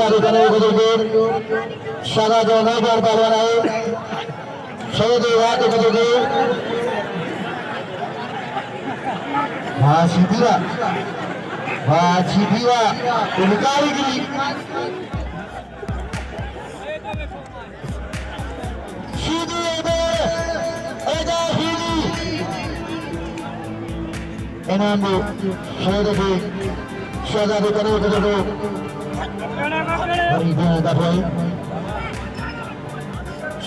शादात कने बुजुर्ग शादात नौजवान पहलवान आए शहीद वाद बुजुर्ग वाशिदीवा निकाली गिरी सीधी एजा सीधी इनाम शहीद के शादात कने बुजुर्ग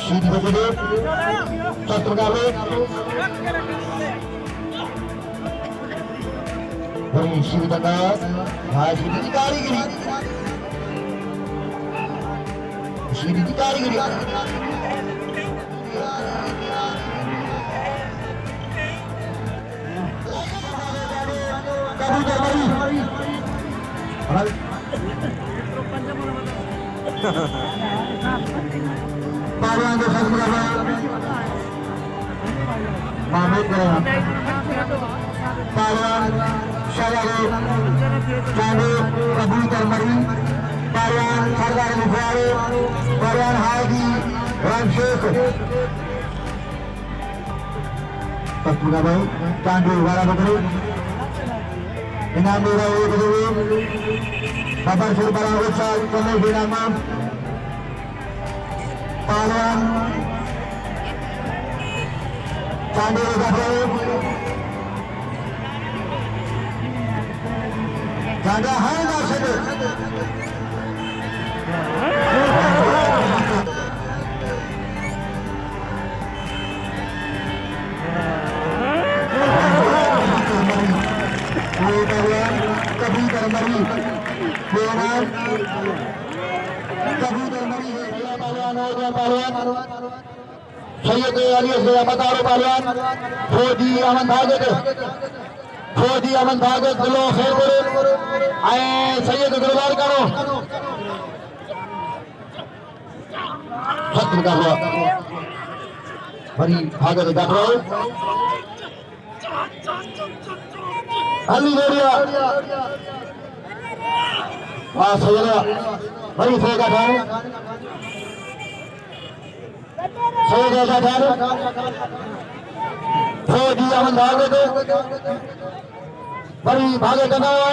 सीधी बजे चतुर्गावे बड़ी सीधी तक सीधी की कारीगिरी Pilwan ke satu berapa? Pamit ya. Pilwan Syahadu Chandu Kabul Termari Pilwan Sardar Mukhari Pilwan Haji Ram Sheikh satu berapa? Chandu Warabakri Inam Durawi Kedua Babar Surbarang Rutsal Kemur Binamam Pilwan Chandu Warabakri Jaga hai nasib Sayyid Ali Asya Mataro Pilwan Fauji Aman Bhagat Fauji Aman Bhagat Dilo Khair Aye Sayyid Durbar Karo Satu Kahwa Bari Bhagat Kahwa Ali Goria Sayyid Bari Sayyid Kahwa Sayyid Kahwa Fauji Aman Bhagat Bari Bhagat Kahwa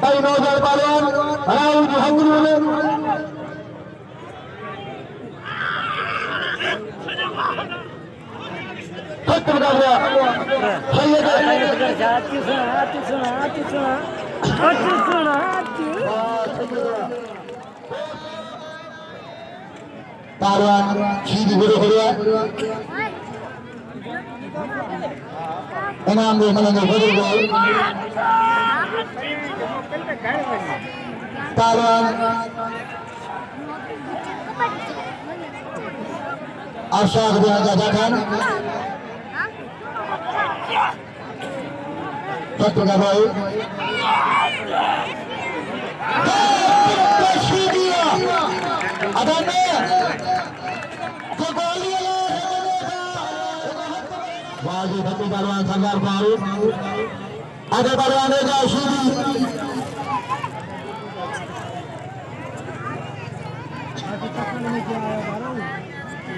Bari Nozar Pilwan Rao Juhandri Satu Kahwa Sayyid Pilwan Sidi Guru Horia Inam de Malang Guru Pilwan Asha Guru Jajan Satu Kahwa Adanya Wajib Batu Pilwan Sardar Faruk ada Pilwan Reza Shidi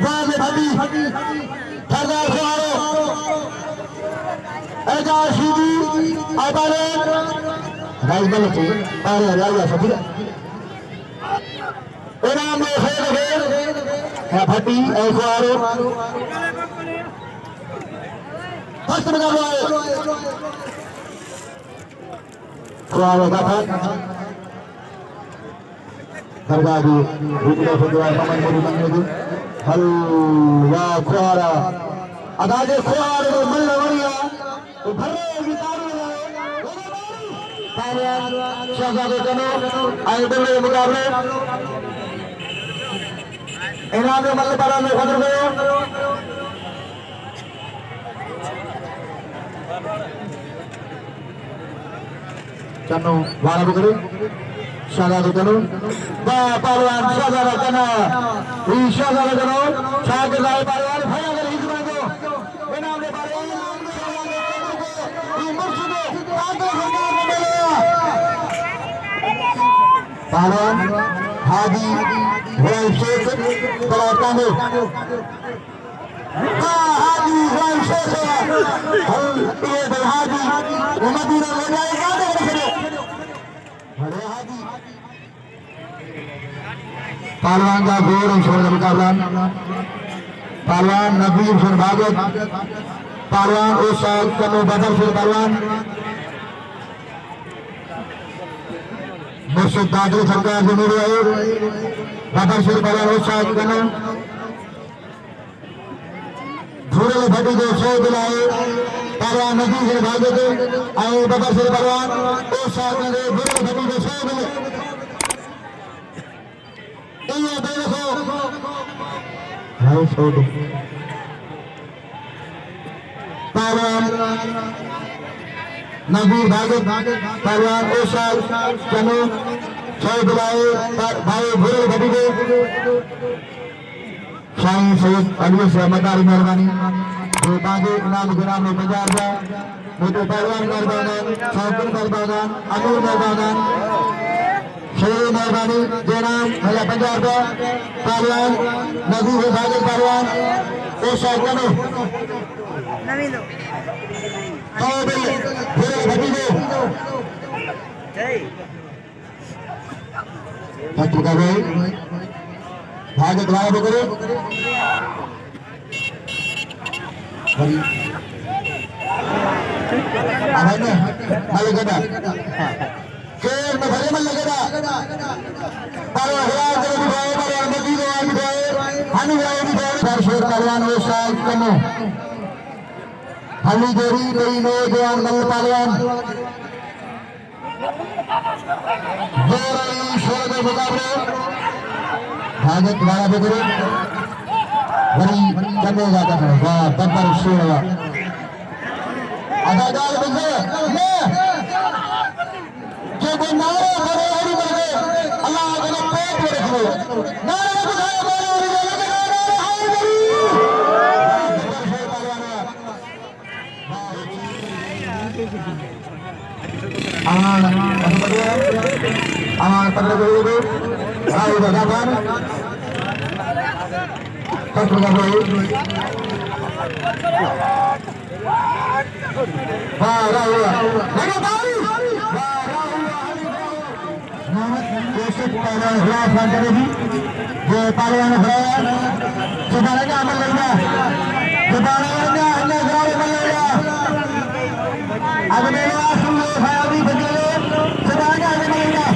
Wajib Batu Sardar Faruk Reza Shidi Pilwan Raih Malak Pare Raya Sabira Inam de Khair Phati Faruk First Kahwa Kuala Kapat Hargadi Hidra Fudwa Paman Muri Mangudu Halwa Kuala Adage Kuala Malla Maria Bharre Gitari Pilwan Shahzade Kano Idol के मुकाबले इनाम में मल्ल पारा में खतर गए चन्नो वाला बुकरी शाहज़ादे कनो बा Pilwan शाहज़ादे कना ये शाहज़ादे कनो शाहज़ादे Pilwan भया कर हिजमा को इनाम में Pilwan शाहज़ादे कनो ये मुर्शिद आगे सरकार में मिलेगा पहलवान हाजी इब्राहिम शेख कलाकांडे हाजी इब्राहिम शेख ये हाजी मदीना ले जाएगा बड़े हाजी पहलवान का गोर छोड़ का मुकाबला पहलवान नबीर हुसैन भागत पहलवान उस साल कनो बदल से पहलवान मुर्शिद दादरी सरकार से मिले आए बदल से पहलवान उस साल कनो धूरे भटी को सौ दिलाए पहलवान नबीर हुसैन भागत आए बदल से पहलवान उस साल कनो धूरे भटी को सौ दिले पहलवान नबीर भागत पहलवान ओसाल कनो छह दिलाए भाई भूरे भटी को शाही सैयद अली से अहमदारी मेहरबानी जो बागे इनाम गुनाम में बाजार जा मोटे पहलवान मेहरबान शौकीन मेहरबान अमीर मेहरबान शेर मेहरबानी जनाब भैया 50 रुपया पहलवान नबीर भागत पहलवान ओसाल कनो नवीनो भागत वाला बकरे अबने मलगदा केर में भले मलगदा पर हयात के दिखाए पर नबी को आ दिखाए हनी भाई दिखाए शेर पहलवान वो साल कनो हली देरी कई नौजवान मल्ल पहलवान के मुकाबले भागत वाला बकरे बड़ी करने जाता है वाह बब्बर शेर हुआ अदाकार बंदे जो को नारे बड़े हरी बने अल्लाह के पेट में रखो नारे बुझाए बड़े हरी बने नारे हाय बड़ी आमान पकड़ गए राय बदाबान पकड़ गए वाह राय लगा बारी वाह राय मोहम्मद यूसुफ पहला हुआ फंकरेजी जो पहलवान है सुधार का अमल लेगा सुधार का अन्य ग्राम अमल लेगा अगले सुन लो भाई बजे सुधार का अमल लेगा